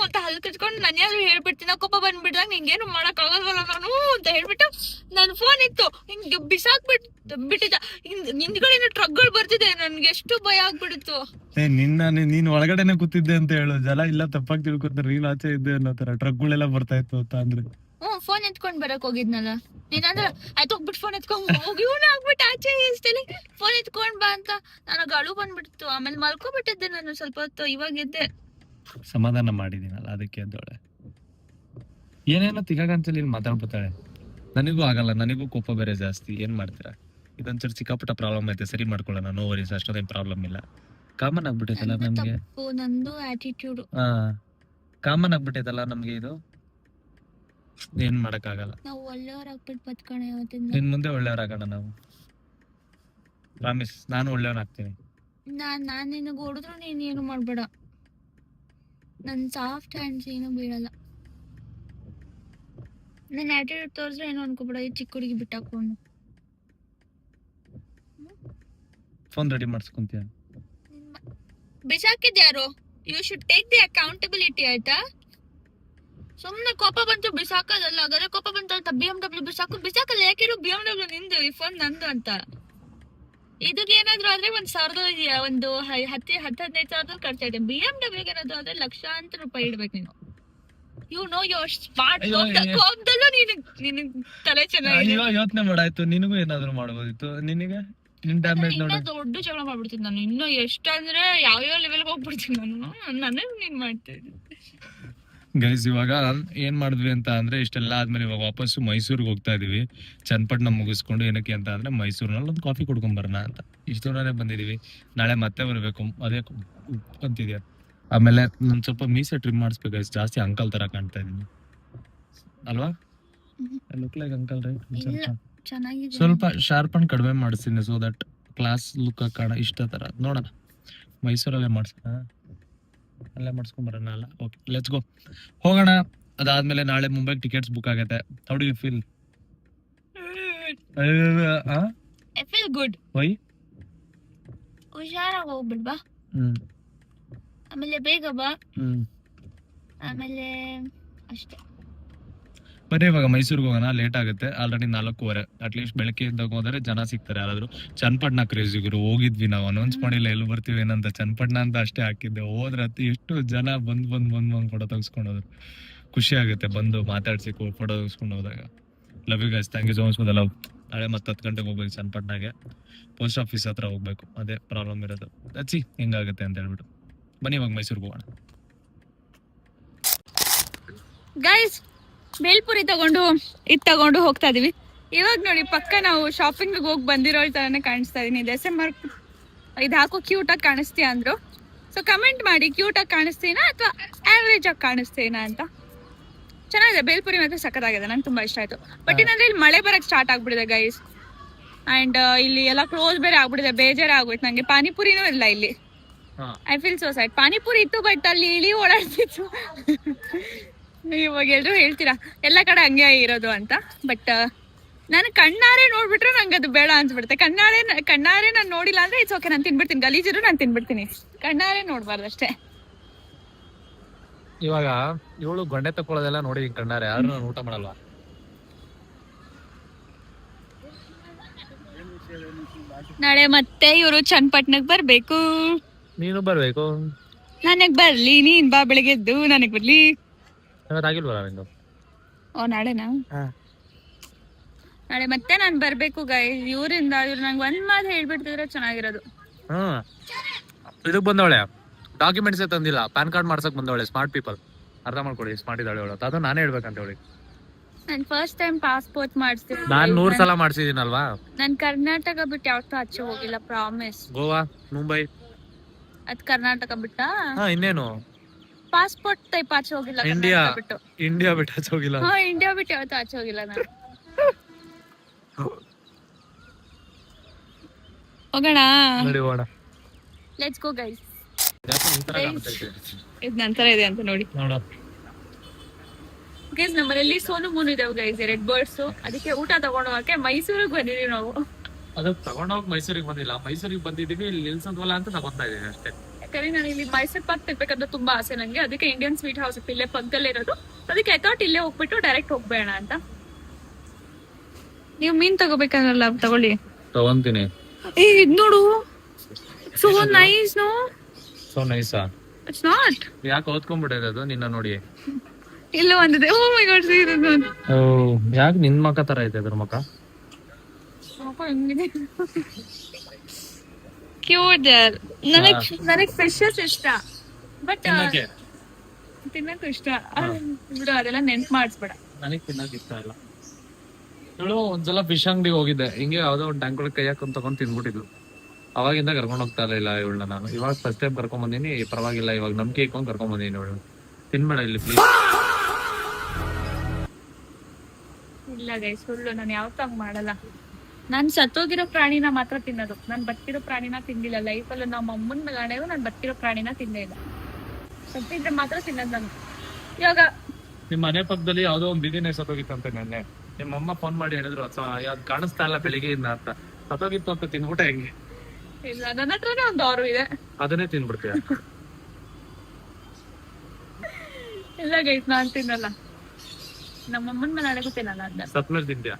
ಅಂತ ಹಲ್ ಕಚ್ಕೊಂಡು ನಾನು ಯಾರು ಹೇಳ್ಬಿಡ್ತೀನಿ. ಕೋಪ ಬಂದ್ಬಿಟ್ಟಾಗ ನಿಂಗೇನು ಮಾಡಕ್ ಆಗಲ್ವಲ್ಲ ನಾನು ಅಂತ ಹೇಳ್ಬಿಟ್ಟು ನನ್ ಫೋನ್ ಇತ್ತು ಹಿಂಗೆ ಬಿಟ್ಟಿದ್ದ. ಹಿಂದ್ಗಡೆ ಟ್ರಕ್ಗಳು ಬರ್ತಿದೆ, ನನ್ಗೆ ಎಷ್ಟು ಭಯ ಆಗ್ಬಿಡಿತ್ತು. ನೀನ್ ಒಳಗಡೆನೆ ಕೂತಿದ್ದೆ ಅಂತ ಹೇಳು. ಜನ ಇಲ್ಲ ತಪ್ಪಾಗಿ ತಿಳ್ಕೊತಾರೆ, ನೀನ್ ಆಚೆ ಇದ್ದೆ ಅನ್ನೋ ತರ. ಟ್ರಕ್ಗಳೆಲ್ಲ ಬರ್ತಾ ಇತ್ತು ಅಂತ ಅಂದ್ರೆ. ಫೋನ್ ಎತ್ಕೊಂಡ್ ಬರಕ್ ಹೋಗಿದ್ನಲ್ಲ ನೀನಂದ್ರ ಆಯ್ತು, ಹೋಗ್ಬಿಟ್ಟು ಫೋನ್ ಎತ್ಕೊಂಡ್ ಹೋಗಿ ಆಗ್ಬಿಟ್ಟು ಆಚೆ ಇಷ್ಟಲ್ಲಿ ಫೋನ್ ಎತ್ಕೊಂಡ್ ಬಾ ಅಂತ ನನಗೆ ಅಳು ಬಂದ್ಬಿಡ್ತು. ಆಮೇಲೆ ಮಲ್ಕೊಬಿಟ್ಟಿದ್ದೆ ನಾನು ಸ್ವಲ್ಪ ಹೊತ್ತು. ಇವಾಗ ಎದ್ದೆ, ಸಮಾಧಾನ ಮಾಡಿದೀನಲ್ಲ ಅದಕ್ಕೆ ಎದ್ದೋಳೆ. ಏನೇನೋ ತಿಗಾಗಂತಲ್ಲಿ ಮಾತಾಡ್ಬಿಡ್ತಾಳೆ. ನನಗೂ ಆಗಲ್ಲ, ನನಗೂ ಕೋಪ ಬೇರೆ ಜಾಸ್ತಿ. ಏನ್ ಮಾಡ್ತೀರಾ? ಇದೊಂಚೂರು ಚಿಕ್ಕಪುಟ್ಟ ಪ್ರಾಬ್ಲಮ್ ಐತೆ, ಸರಿ ಮಾಡ್ಕೊಳ್ಳೋಣ. ನೋ ವರೀಸ್, ಅಷ್ಟೊಂದೇನ್ ಪ್ರಾಬ್ಲಮ್ ಇಲ್ಲ. ಕಾಮನ್ ಆಗ್ಬಿಟ್ಟೈತಲ್ಲ ನಮ್ಗೆ. ನಂದು ಆಟಿಟ್ಯೂಡ್. ಕಾಮನ್ ಆಗ್ಬಿಟ್ಟೈತಲ್ಲ ನಮ್ಗೆ ಇದು. ಏನ್ ಮಾಡಕ್ ಆಗಲ್ಲ. ನಾವು ಒಳ್ಳೆಯವ್ರಾಗ್ಬಿಟ್ಟು ಬದ್ಕೋಣ ಯಾವತ್ತಿಂದ. ಇನ್ ಮುಂದೆ ಒಳ್ಳೆಯವ್ರಾಗೋಣ ನಾವು. ಪ್ರಾಮಿಸ್, ನಾನು ಒಳ್ಳೆಯವನಾಗ್ತೀನಿ. ನಾನ್ ನಿನಗೆ ಹೊಡೆದ್ರು ನೀನ್ ಏನು ಮಾಡ್ಬೇಡ. ನನ್ ಸಾಫ್ಟ್ ಹ್ಯಾಂಡ್ಸ್ ಏನು ಬೀಳಲ್ಲ. ನನ್ ಆಟಿಟ್ಯೂಡ್ ತೋರಿಸ್ರೆ ಏನು ಅನ್ಕೋಬೇಡ, ಈ ಚಿಕ್ಕ ಹುಡುಗಿ ಬಿಟ್ಟಾಕೊಂಡು. ಫೋನ್ ರೆಡಿ ಮಾಡಿಸ್ಕೊಂತೀಯ? ಬಿಸಾಕಿದ್ಯಾರು? You should take the accountability, ಆಯ್ತಾ? ಸುಮ್ನೆ ಕೋಪ ಬಂತು ಬಿಸಾಕೋದಲ್ಲ. ಅಗರ ಕೋಪ ಬಂತು ಅಂತ BMW ಬಿಸಾಕಲ್ಲ. ಯಾಕಿರು BMW ನಿಂದು, ಈ ಫೋನ್ ನಂದು ಅಂತ. ಇದಕ್ಕೆ ಏನಾದ್ರು ಆದ್ರೆ 10-15 ಸಾವಿರ ಖರ್ಚಾಗಿದೆ. BMW ಏನಾದ್ರು ಆದ್ರೆ ಲಕ್ಷಾಂತರ ರೂಪಾಯಿ ಇಡ್ಬೇಕು ನೀನು. You know you're smart. ಕೋಪದಲ್ಲೂ ನಿನಗ್ ತಲೆ ಚೆನ್ನಾಗಿದೆ. ಯೋಚನೆ ಮಾಡಾಯ್ತು, ನಿನಗೂ ಏನಾದ್ರು ಮಾಡ್ಬೋದಿತ್ತು. ನಿನಗೆ ನಿನ್ ಡ್ಯಾಮೇಜ್ ನೋಡು. ದೊಡ್ಡ ಜಗಳ ಮಾಡ್ಬಿಡ್ತೀನಿ ನಾನು. ಇನ್ನು ಎಷ್ಟಂದ್ರೆ ಯಾವ್ಯಾವ ಲೆವೆಲ್ಗೆ ಹೋಗ್ಬಿಡ್ತೀನಿ ನಾನು. ನೀನ್ ಮಾಡ್ತಾ ಇದ್ದೀನಿ ಗೈಸ್. ಇವಾಗ ಏನ್ ಮಾಡಿದ್ವಿ ಅಂತ ಅಂದ್ರೆ, ಇಷ್ಟೆಲ್ಲ ಆದ್ಮೇಲೆ ಇವಾಗ ವಾಪಸ್ಸು ಮೈಸೂರಿಗೆ ಹೋಗ್ತಾ ಇದೀವಿ. ಚನ್ನಪಟ್ಟಣ ಮುಗಿಸ್ಕೊಂಡು. ಏನಕ್ಕೆ ಅಂತ ಅಂದ್ರೆ ಮೈಸೂರಿನಲ್ಲಿ ಒಂದು ಕಾಫಿ ಕುಡ್ಕೊಂಡ್ ಬರೋಣ ಅಂತ. ಇಷ್ಟು ದೂರನೇ ಬಂದಿದೀವಿ. ನಾಳೆ ಮತ್ತೆ ಬರ್ಬೇಕು, ಅದೇ ಅಂತಿದ್ಯಾ. ಆಮೇಲೆ ನನ್ ಸ್ವಲ್ಪ ಮೀಸೆ ಟ್ರಿಮ್ ಮಾಡಿಸ್ಬೇಕು ಗೈಸ್. ಜಾಸ್ತಿ ಅಂಕಲ್ ತರ ಕಾಣ್ತಾ ಇದೀನಿ ಅಲ್ವಾ? Look like uncle right? ಚೆನ್ನಾಗಿದೆ. ಸ್ವಲ್ಪ ಶಾರ್ಪ್ ಅಂಡ್ ಕಡಿಮೆ ಮಾಡಿಸ್ತೀನಿ, ಸೊ ದಟ್ ಕ್ಲಾಸ್ ಲುಕ್ ಕಾಣ ಇಷ್ಟ ತರ. ನೋಡೋಣ, ಮೈಸೂರಲ್ಲೇ ಮಾಡ್ಸೋಣ, ಅಲ್ಲೇ ಮಾಡ್ಸ್ಕೊಂಡ್ ಬರೋಣ ಅಲ್ಲ. ಓಕೆ, ಲೆಟ್ಸ್ ಗೋ, ಹೋಗೋಣ. ಅದಾದ್ಮೇಲೆ ನಾಳೆ ಮುಂಬೈಗೆ ಟಿಕೆಟ್ಸ್ ಬುಕ್ ಆಗತ್ತೆ. How do you feel? I feel good. Why? ಹುಷಾರಾಗಿ ಹೋಗ್ಬಿಡ್ಬಾ, ಆಮೇಲೆ ಬೇಗ ಬಾ, ಆಮೇಲೆ ಅಷ್ಟೇ. ಬರೀ ಇವಾಗ ಮೈಸೂರಿಗೆ ಹೋಗೋಣ, ಲೇಟ್ ಆಗುತ್ತೆ. ಆಲ್ರೆಡಿ 4:15. ಅಟ್ಲೀಸ್ಟ್ ಬೆಳಗ್ಗೆ ಇದ್ದಾಗ ಹೋದರೆ ಜನ ಸಿಗ್ತಾರೆ ಯಾರಾದ್ರು. ಚನ್ನಪಟ್ಟಣ ಕ್ರೇಜಿಗರು ಹೋಗಿದ್ವಿ ನಾವು, ಅನೌನ್ಸ್ ಮಾಡಿಲ್ಲ ಎಲ್ಲಿ ಬರ್ತೀವಿ ಏನಂತ. ಚನ್ನಪಟ್ಟಣ ಅಂತ ಅಷ್ಟೇ ಹಾಕಿದ್ದೆ. ಹೋದ್ರೆ ಎಷ್ಟು ಜನ ಬಂದ್ ಫೋಟೋ ತೆಗೆಸ್ಕೊಂಡು ಹೋದ್ರು. ಖುಷಿ ಆಗುತ್ತೆ ಬಂದು ಮಾತಾಡ್ಸಿ ಫೋಟೋ ತೆಗೆಸ್ಕೊಂಡು ಹೋದಾಗ. Love you guys, thank you so much for the love. ನಾಳೆ ಮತ್ತೆ 10 ಗಂಟೆಗೆ ಹೋಗ್ಬೇಕು ಚನ್ನಪಟ್ಟಣಗೆ. ಪೋಸ್ಟ್ ಆಫೀಸ್ ಹತ್ರ ಹೋಗ್ಬೇಕು, ಅದೇ ಪ್ರಾಬ್ಲಮ್ ಇರೋದು. ಹಚ್ಚಿ ಹೆಂಗಾಗುತ್ತೆ ಅಂತ ಹೇಳ್ಬಿಟ್ಟು ಬನ್ನಿ ಇವಾಗ ಮೈಸೂರಿಗೆ ಹೋಗೋಣ. ಗೈಸ್, ಬೇಲ್ಪುರಿ ತಗೊಂಡು ಹೋಗ್ತಾ ಇದೀವಿ. ಇವಾಗ ನೋಡಿ ಪಕ್ಕ ನಾವು ಶಾಪಿಂಗ್ ಹೋಗಿ ಬಂದಿರೋ ತರನೇ ಕಾಣಿಸ್ತಾ ಇದೀನಿ. ಇದು SMR ಇದು ಹಾಕೋ ಕ್ಯೂಟ್ ಆಗಿ ಕಾಣಿಸ್ತೀಯ ಅಂದ್ರು. ಸೊ ಕಮೆಂಟ್ ಮಾಡಿ, ಕ್ಯೂಟ್ ಆಗಿ ಕಾಣಿಸ್ತೀನಾ ಅಥವಾ ಆವ್ರೇಜ್ ಆಗಿ ಕಾಣಿಸ್ತೀನಾ ಅಂತ. ಚೆನ್ನಾಗಿದೆ. ಬೇಲ್ಪುರಿ ಮಾತ್ರ ಸಖತ್ತಾಗಿದೆ, ನಂಗೆ ತುಂಬಾ ಇಷ್ಟ ಆಯ್ತು. ಬಟ್ ಏನಂದ್ರೆ ಇಲ್ಲಿ ಮಳೆ ಬರಕ್ ಸ್ಟಾರ್ಟ್ ಆಗ್ಬಿಡಿದೆ ಗೈಸ್, ಅಂಡ್ ಇಲ್ಲಿ ಎಲ್ಲ ಕ್ಲೋಸ್ ಬೇರೆ ಆಗ್ಬಿಡಿದೆ, ಬೇಜಾರೇ ಆಗೋಯ್ತು ನಂಗೆ. ಪಾನಿಪುರಿನೂ ಇಲ್ಲ ಇಲ್ಲಿ. I feel so sad. Panipuri ಇತ್ತು ಬಟ್ ಅಲ್ಲಿ ಇಳಿ ಓಡಾಡ್ತಿತ್ತು. ಇವಾಗ ಎಲ್ರು ಹೇಳ್ತೀರಾ ಎಲ್ಲ ಕಡೆ ಹಂಗೆ ಇರೋದು ಅಂತ, ಬಟ್ ನಾನು ಕಣ್ಣಾರೆ ನೋಡ್ಬಿಟ್ರೆ ನಂಗೆ ಅದು ಬೇಡ ಅನ್ಸ್ಬಿಡುತ್ತೆ. ಕಣ್ಣಾರೆ ನಾನು ನೋಡಿಲ್ಲ ಅಂದ್ರೆ ಇಟ್ಸ್ ಓಕೆ, ನಾನು ತಿನ್ಬಿಡ್ತೀನಿ. ಗಲೀಜರು ನಾನು ತಿನ್ಬಿಡ್ತೀನಿ, ಕಣ್ಣಾರೆ ನೋಡ್ಬಾರ್ದು ಅಷ್ಟೇ. ಇವಾಗ ಇವಳು ಗೊಂಡೆ ತಕೊಳ್ಳೋದೆಲ್ಲ ನೋಡಿ ಕಣ್ಣಾರೆ, ಯಾರು ನಾನು ಊಟ ಮಾಡಲ್ಲ. ನಾಳೆ ಮತ್ತೆ ಇವರು ಚನ್ನಪಟ್ಟಣಕ್ ಬರ್ಬೇಕು. ನೀನು ಬರ್ಬೇಕು. ನನಗ್ ಬರ್ಲಿ, ನೀನ್ ಬಾ ಬೆಳಿಗ್ಗೆ ಎದ್ದು ನನಗ್ ಬರ್ಲಿ. ಆಗಿಲ್ವಲ್ಲ ನಿಂದು? ಓ ನಾಳೆನಾ? ನಾಳೆ ಮತ್ತೆ ನಾನ್ ಬರ್ಬೇಕು ಇವರಿಂದ. ಇವ್ರು ನಂಗೆ ಒಂದ್ ಮಾತು ಹೇಳ್ಬಿಡ್ತಿದ್ರೆ ಚೆನ್ನಾಗಿರೋದು. ಇದಕ್ ಬಂದವಳೆ, ಡಾಕ್ಯುಮೆಂಟ್ಸ್ ತಂದಿಲ್ಲ, ಪ್ಯಾನ್ ಕಾರ್ಡ್ ಮಾಡ್ಸಕ್ ಬಂದವಳೆ. ಸ್ಮಾರ್ಟ್ ಪೀಪಲ್, ಅರ್ಥ ಮಾಡ್ಕೊಳ್ಳಿ, ಸ್ಮಾರ್ಟ್ ಇದ್ದಾಳೆ ಅವಳು. ಅದು ನಾನೇ ಹೇಳ್ಬೇಕಂತ ಹೇಳಿ. ನಾನ್ ಫಸ್ಟ್ ಟೈಮ್ ಪಾಸ್ಪೋರ್ಟ್ ಮಾಡಿಸ್ತೀನಿ. ನಾನ್ 100 ಸಲ ಮಾಡ್ಸಿದೀನಲ್ವಾ. ನಾನ್ ಕರ್ನಾಟಕ ಬಿಟ್ಟು ಯಾವತ್ತೂ ಆಚೆ ಹೋಗಿಲ್ಲ, ಪ್ರಾಮಿಸ್. ಗೋವಾ, ಮುಂಬೈ, ಅದ್ ಕರ್ನಾಟಕ ಬಿಟ್ಟ. ಇನ್ನೇನು ಪಾಸ್ಪೋರ್ಟ್ ಟೈಪ್ ಆಚೆ ಹೋಗಿಲ್ಲ. ಇಂಡಿಯಾ ಕರ್ನಾಟಕ ಬಿಟ್ಟು. ಇಂಡಿಯಾ ಬಿಟ್ಟು ಆಚೆ ಹೋಗಿಲ್ಲ. ಇಂಡಿಯಾ ಬಿಟ್ಟು ಯಾವತ್ತೂ ಆಚೆ ಹೋಗಿಲ್ಲ ನಾನು. ಹೋಗೋಣ, ನೋಡಿ ಹೋಗೋಣ. Let's go guys. ನೋಡು ಇದ್ ನಂತರ ಇದೆ ಅಂತ ನೋಡಿ ಗೈಸ್. ನಮ್ಮನೇಲಿ ಸೋನು ಮೂನು ಇದಾವೆ ಗೈಸ್, 2 ಬರ್ಡ್ಸ್. ಅದಕ್ಕೆ ಊಟ ತಗೊಂಡು ಹೋಗಕ್ಕೆ ಮೈಸೂರಿಗೆ ಬಂದಿದೀವಿ ನಾವು. ಅದಕ್ಕೆ ತಗೊಂಡೋಗಿ ಮೈಸೂರಿಗೆ ಬಂದಿಲ್ಲ, ಮೈಸೂರಿಗೆ ಬಂದಿದೀವಿ, ಇಲ್ಲಿ ನಿಲ್ಸಂತವಲ್ಲ ಅಂತ ತಗೊಂತಾ ಇದೀನಿ ಅಷ್ಟೇ. ಯಾಕಂದ್ರೆ ನಾನು ಇಲ್ಲಿ ಮೈಸೂರು ಪಾಕ್ ತಿನ್ಬೇಕಂತ ತುಂಬಾ ಆಸೆ ನಂಗೆ. ಅದಕ್ಕೆ ಇಂಡಿಯನ್ ಸ್ವೀಟ್ ಹೌಸ್ ಇಲ್ಲೇ ಪಕ್ಕದಲ್ಲೇ ಇರೋದು. ಅದಕ್ಕೆ ಐ ಥಾಟ್ ಇಲ್ಲೇ ಹೋಗ್ಬಿಟ್ಟು ಡೈರೆಕ್ಟ್ ಹೋಗ್ಬೇಡ ಅಂತ. ನೀವು ಮೀನ್ ತಗೋಬೇಕಲ್ಲ, ತಗೊಳ್ಳಿ. ತಗೊಂತೀನಿ. ಇದ್ ನೋಡು, ಸೋ ನೈಸ್. ನೋ ಸೊ ನೈಸಾ? It's not. ಯಾಕೆ ಓದ್ಕೊಂಡ್ಬಿಟ್ಟಿದೆ ಅದು ನಿನ್ನ ನೋಡಿ? ಇಲ್ಲೂ ಒಂದಿದೆ. ಓ ಮೈ ಗಾಡ್, ಸೀ ಇದು. ಯಾಕೆ ನಿನ್ ಮಕ್ಕ ತರ ಐತೆ ಅದ್ರ ಮಕ್ಕ? ಕ್ಯೂಟ್. ನನಗ್ ಫಿಶಸ್ ಇಷ್ಟ, ಬಟ್ ತಿನ್ನಕ್ಕೂ ಇಷ್ಟ ಬಿಡು. ಅದೆಲ್ಲ ನೆನ್ಪ್ ಮಾಡಿಸ್ಬೇಡ. ನನಗ್ ತಿನ್ನಕ್ ಇಷ್ಟ ಇಲ್ಲ. ಇವಳು ಒಂದ್ಸಲ ಫಿಶ್ ಅಂಗಡಿಗೆ ಹೋಗಿದ್ದೆ, ಹಿಂಗೆ ಯಾವ್ದೋ ಒಂದು ಟ್ಯಾಂಕ್ ಒಳಗೆ ಕೈ ಹಾಕೊಂಡ್ ತಗೊಂಡ್ ತಿನ್ಬಿಟ್ಟಿದ್ಲು. ಅವಾಗಿಂದ ಕರ್ಕೊಂಡ್ ಹೋಗ್ತಾ ಇಲ್ಲ ಇವಳನ್ನ ನಾನು. ಇವಾಗ ಫಸ್ಟ್ ಟೈಮ್ ಕರ್ಕೊಂಡ್ ಬಂದೀನಿ, ಪರವಾಗಿಲ್ಲ. ಇವಾಗ ನಂಬಿಕೆ ಇಟ್ಕೊಂಡ್ ಕರ್ಕೊಂಡ್ ಬಂದೀನಿ ಇವಳು. ತಿನ್ಬೇಡ ಇಲ್ಲಿ ಪ್ಲೀಸ್. ಇಲ್ಲ ಗೈಸ್, ಸುಳ್ಳು. ನಾನು ಯಾವತ್ತೂ ಹಂಗ್ ಮಾಡಲ್ಲ. ನಾನ್ ಸತ್ತೋಗಿರೋ ಪ್ರಾಣಿನ ಮಾತ್ರ ತಿನ್ನೋದು. ನಾನ್ ಬದುಕಿರೋ ಪ್ರಾಣಿನ ತಿಂದಿಲ್ಲ ಲೈಫಲ್ಲಿ. ನಮ್ಮ ಅಮ್ಮನ ಮಗನೆಗೂ ನಾನ್ ಬದುಕಿರೋ ಪ್ರಾಣಿನ ತಿಂದೇ ಇಲ್ಲ. ಸತ್ತಿದ್ರೆ ಮಾತ್ರ ತಿನ್ನೋದು ನಾನು. ಇವಾಗ ನಿಮ್ ಮನೆ ಪಕ್ಕದಲ್ಲಿ ಯಾವ್ದೋ ಒಂದು ಬಿದಿನೇ ಸತ್ತೋಗಿತ್ತಂತೆ ನೆನ್ನೆ. ನಿಮ್ಮ ಅಮ್ಮ ಫೋನ್ ಮಾಡಿ ಹೇಳಿದ್ರು, ಯಾವ್ದು ಕಾಣಿಸ್ತಾ ಇಲ್ಲ ಬೆಳಿಗ್ಗೆಯಿಂದ ಅಂತ. ಸತ್ತೋಗಿತ್ತು ಅಂತ ತಿನ್ಬಿಟ್ಟ ಹೆಂಗೆ? ಇಲ್ಲ, ನನ್ನ ಹತ್ರನೇ ಒಂದು ಆರು ಇದೆ. ಅದನ್ನೇ ತಿನ್ಬಿಡ್ತೀಯ? ಇಲ್ಲ ಗೈಸ್, ನಾನ್ ತಿನ್ನಲ್ಲ. ನಮ್ಮ ಅಮ್ಮನ ಮನೆಗೂ ತಿನ್ನಲ್ಲ ಅಂತ. ಸತ್ಮೇಲೆ ತಿಂದ್ಯಾ?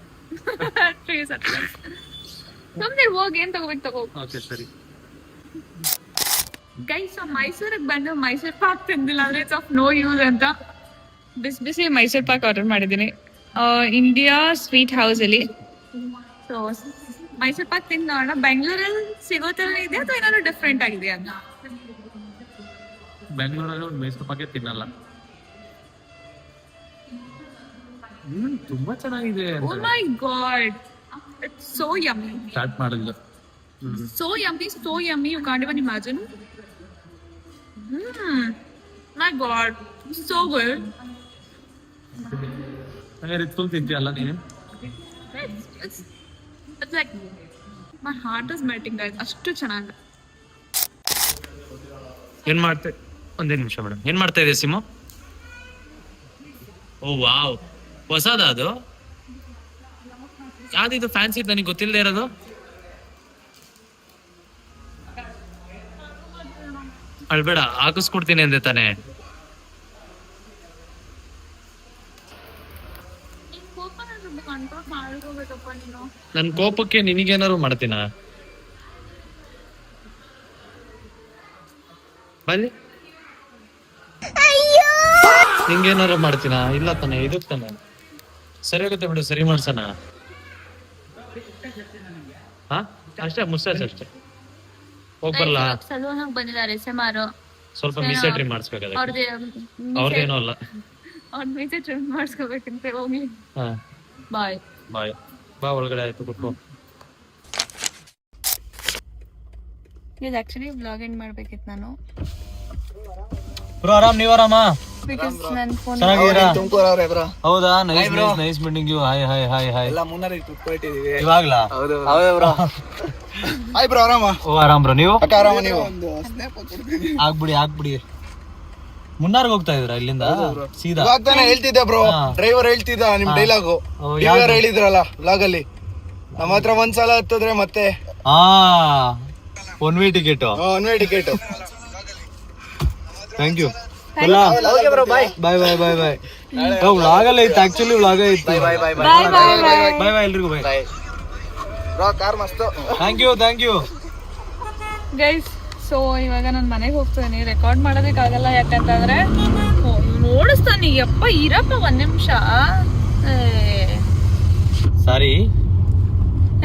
ಸುಮ್ನೆ ಹೋಗಿ, ಏನ್ ತಗೋಬೇಕು ತಗೋ. ಓಕೆ ಸರಿ ಗೈಸ್, ಮೈಸೂರಿಗೆ ಬಂದು ಮೈಸೂರ್ ಪಾಕ್ ತಿಂದಿಲ್ಲ ಅಂದ್ರೆ ಇಟ್ಸ್ ಆಫ್ ನೋ ಯೂಸ್ ಅಂತ ಬಿಸಿ ಬಿಸಿ ಮೈಸೂರ್ ಪಾಕ್ ಆರ್ಡರ್ ಮಾಡಿದ್ದೀನಿ ಇಂಡಿಯಾ ಸ್ವೀಟ್ ಹೌಸ್ ಅಲ್ಲಿ. ಸೊ ಮೈಸೂರ್ ಪಾಕ್ ತಿಂದು ನೋಡೋಣ, ಬೆಂಗಳೂರಲ್ಲಿ ಸಿಗೋ ತರ ಇದೆ ಅಥವಾ ಏನಾದ್ರು ಡಿಫ್ರೆಂಟ್ ಆಗಿದೆಯಾ ಅಂತ. ಬೆಂಗಳೂರಲ್ಲಿ ಒಂದು ಮೈಸೂರು ಪಾಕೆ ತಿನ್ನಲ್ಲ. ತುಂಬಾ ಚೆನ್ನಾಗಿದೆ. Oh my god, it's so yummy. Start ಮಾಡಿದ್ಲು. So yummy, you can't even imagine. My god, so good. Full ತಿಂತೀಯಲ್ಲ ನೀನು? It's like my heart is melting guys. ಅಷ್ಟು ಚೆನ್ನಾಗಿ. ಏನ್ ಮಾಡ್ತಾ? ಒಂದೇ ನಿಮಿಷ ಮೇಡಮ್, ಏನ್ ಮಾಡ್ತಾ ಇದೆ ಸಿಮು? ಓ ವಾವ್, ಹೊಸದ ಅದು? ಯಾವ್ದಿದು ಫ್ಯಾನ್ಸಿ ನನಗೆ ಗೊತ್ತಿಲ್ಲದೆ ಇರೋದು? ಅಳ್ಬೇಡ, ಹಾಕಿಸ್ಕೊಡ್ತೀನಿ ಅಂದೆ ತಾನೆ. ನನ್ ಕೋಪಕ್ಕೆ ನಿನಗೇನಾರು ಮಾಡ್ತೀನ? ಬನ್ನಿ, ನಿಂಗೇನಾರು ಮಾಡ್ತೀನ? ಇಲ್ಲ ತಾನೆ, ಇದಕ್ ತಾನೆ. ಸರಿ ಆಗುತ್ತೆ ಬಿಡು, ಸರಿ ಮಾಡ್ಸಣ. ಹಾ ಅಷ್ಟೇ, ಮುಸ್ತಾಚ್ ಅಷ್ಟೇ. ಹೋಗ್ಬರ್ಲ? ಸಲೂನಾಗ್ ಬಂದಿದ್ದಾರೆ ಸುಮಾರು. ಸ್ವಲ್ಪ ಮೀಸೆ ಟ್ರಿಮ್ ಮಾಡಿಸ್ಬೇಕಾದ್ರೆ. ಅವ್ರದ್ದೇನೋ ಅಲ್ಲ, ಅವ್ರ ಮೀಸೆ ಟ್ರಿಮ್ ಮಾಡಿಸ್ಕೋಬೇಕಂತೆ. ಹೋಗ್ಲಿ, ಹಾ ಬಾಯ್ ಬಾಯ್. ಬಾ ಒಳಗಡೆ, ಆಯ್ತು ಕೂತ್ಕೋ. ಇದು ಆಕ್ಚುಲಿ ವ್ಲಾಗ್ ಎಂಡ್ ಮಾಡ್ಬೇಕಿತ್ತು ನಾನು. ಆರಾಮ್, ನೀವ್ ಆರಾಮ? ಬಿಕಾಸ್ ನನ್ನ ಫೋನ್ ಚೆನ್ನಾಗಿದ್ದೀರಾ? ಹೌದಾ? Nice meeting you. Hi hi hi hi. ಇವಾಗ್ಲಾ? ಹಾಯ್ ಬ್ರೋ, ಆರಾಮ? ಓ ಆರಾಮ್ ಬ್ರೋ. ನೀವು? ಆರಾಮ ನೀವು? ಆಗ್ಬಿಡಿ. ಮುನ್ನಾರ್ಗೆ ಹೋಗ್ತಾ ಇದ್ರ ಇಲ್ಲಿಂದ ಸೀದಾ? ಇವಾಗ ತಾನೇ ಹೇಳ್ತಿದ್ದೆ ಬ್ರೋ, ಡ್ರೈವರ್ ಹೇಳ್ತಿದ್ದ ನಿಮ್ ಡೈಲಾಗು. ಡ್ರೈವರ್ ಹೇಳಿದ್ರಲ್ಲ ವ್ಲಾಗ್ ಅಲ್ಲಿ, ನಮ್ಮ ಹತ್ರ ಒಂದ್ಸಲ ಹತ್ತಿದ್ರೆ ಮತ್ತೆ one way ticket. One way ticket. Thank you. Bye bye bye bye. Vlog ಅಲ್ಲ ಇತ್ತು, ಆಕ್ಚುಲಿ ವ್ಲಾಗ್ ಇತ್ತು. ಬಾಯ್ ಬಾಯ್ ಎಲ್ರಿಗೂ ಬಾಯ್. ಕಾರ್ ಮಸ್ತ್. Thank you. ಗೈಸ್, ಸೊ ಇವಾಗ ನಾನು ಮನೆಗೆ ಹೋಗ್ತೀನಿ. ರೆಕಾರ್ಡ್ ಮಾಡೋದಕ್ಕಾಗಲ್ಲ, ಯಾಕಂತಂದ್ರೆ ನೋಡಿಸ್ತಾನೆ. ಯಪ್ಪ ಇರಪ್ಪ ಒಂದ್ ನಿಮಿಷ. ಸಾರಿ.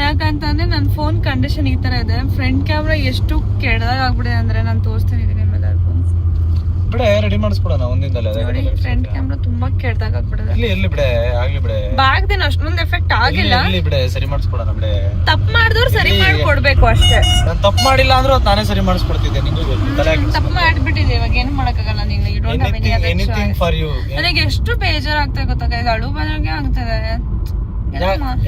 ಯಾಕಂತಂದ್ರೆ ನನ್ನ ಫೋನ್ ಕಂಡೀಷನ್ ಈ ತರ ಇದೆ. ಫ್ರಂಟ್ ಕ್ಯಾಮ್ರಾ ಎಷ್ಟು ಕೆಡ್ದಾಗ ಆಗ್ಬಿಡಿದೆ ಅಂದ್ರೆ ನಾನು ತೋರಿಸ್ತೀನಿ ನಿಮ್ಮೆಲ್ಲರಿಗೂ. ಬಿಡೆ ರೆಡಿ ಮಾಡಿಸ್ಕೊಡೋಣ ಒಂದಿಂದಲೇ. ನೋಡಿ, ಫ್ರಂಟ್ ಕ್ಯಾಮ್ರಾ ತುಂಬಾ ಕೆಡ್ದಾಗ ಆಗ್ಬಿಡಿದೆ. ಎಲ್ಲಿ ಬಿಡೆ ಆಗ್ಲಿ ಬಿಡೆ. ಬಾಗ್ದೇನು ಅಷ್ಟೊಂದು ಎಫೆಕ್ಟ್ ಆಗಿಲ್ಲ. ಬಿಡೆ ಸರಿ ಮಾಡಿಸ್ಕೊಡೋಣ ಬಿಡೆ. ತಪ್ಪು ಮಾಡಿದವ್ರು ಸರಿ ಮಾಡ್ಕೊಡ್ಬೇಕು ಅಷ್ಟೇ. ನಾನು ತಪ್ಪು ಮಾಡಿಲ್ಲ ಅಂದ್ರೆ ನಾನೇ ಸರಿ ಮಾಡಿಸ್ಕೊಡ್ತಿದ್ದೆ. ನಿಂಗೂ ತಪ್ಪು ಮಾಡ್ಬಿಟ್ಟಿದೆ, ಇವಾಗ ಏನು ಮಾಡಕ್ಕಾಗಲ್ಲ. ನೀವು you don't have any other anything for you. ನನಗೆ ಎಷ್ಟು ಬೇಜಾರಾಗ್ತಾ ಗೊತ್ತಾ ಗೈಸ್, ಅಳು ಬರೋಕೆ ಆಗ್ತದೆ.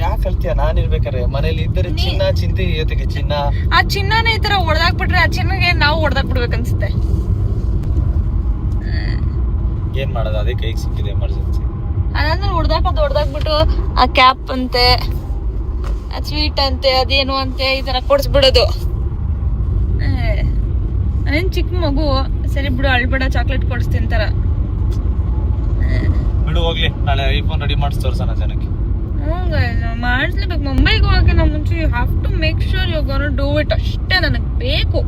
ಯಾಕೆ ಕಲ್ತೀಯ? ನಾನ್ ಇರ್ಬೇಕಾರೆ ಮನೇಲಿ ಇದ್ದರೆ ಚಿನ್ನ ಚಿಂತೆ ಜೊತೆಗೆ ಚಿನ್ನ. ಆ ಚಿನ್ನನೇ ಈ ತರ ಹೊಡೆದಾಕ್ಬಿಟ್ರೆ ಆ ಚಿನ್ನಗೆ ನಾವು ಹೊಡೆದಾಕ್ಬಿಡ್ಬೇಕು ಅನ್ಸುತ್ತೆ. ಏನ್ ಮಾಡೋದು, ಅದೇ ಕೈಗೆ ಸಿಕ್ಕಿದೆ ಎಮರ್ಜೆನ್ಸಿ. ಅದಾದ್ಮೇಲೆ ಹೊಡೆದಾಕ್ಬಿಟ್ಟು ಆ ಕ್ಯಾಪ್ ಅಂತೆ, ಆ ಸ್ವೀಟ್ ಅಂತೆ, ಅದೇನು ಅಂತೆ ಈ ತರ ಕೊಡ್ಸ್ಬಿಡೋದು. ಅದೇನ್ ಚಿಕ್ಕ ಮಗು, ಸರಿ ಬಿಡು ಅಳ್ಬೇಡ, ಚಾಕ್ಲೇಟ್ ಕೊಡಿಸ್ತೀನಿ ತರ. ಬಿಡು ಹೋಗ್ಲಿ, ನಾಳೆ ಐಫೋನ್ ರೆಡಿ ಮಾಡಿಸಿ ತೋರ್ಸೋಣ ಜನಕ್ಕೆ. ಮಾಡಿಸ್ಲೇಬೇಕು. ಮುಂಬೈಗೆ ಹೋಗಕ್ಕೆ ನಾವು ಮುಂಚೆ you have to make sure you gonna do it. ಅಷ್ಟೇ ನನಗೆ ಬೇಕು.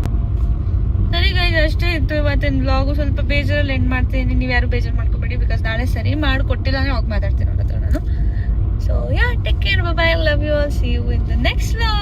ಸರಿ ಗೈಸ್, ಅಷ್ಟೇ ಇತ್ತು ಇವತ್ತಿನ ವ್ಲಾಗು. ಸ್ವಲ್ಪ ಬೇಜಾರಲ್ಲಿ ಎಂಡ್ ಮಾಡ್ತೀನಿ. ನೀವು ಯಾರು ಬೇಜಾರು ಮಾಡ್ಕೋಬೇಡಿ, ಬಿಕಾಸ್ ನಾಳೆ ಸರಿ ಮಾಡಿಕೊಟ್ಟಿಲ್ಲ ಅಂದ್ರೆ ಹೋಗಿ ಮಾತಾಡ್ತೀನಿ ಅವ್ರ ಹತ್ರ ನಾನು. So yeah, take care, bye bye, love you all, see you in the next vlog.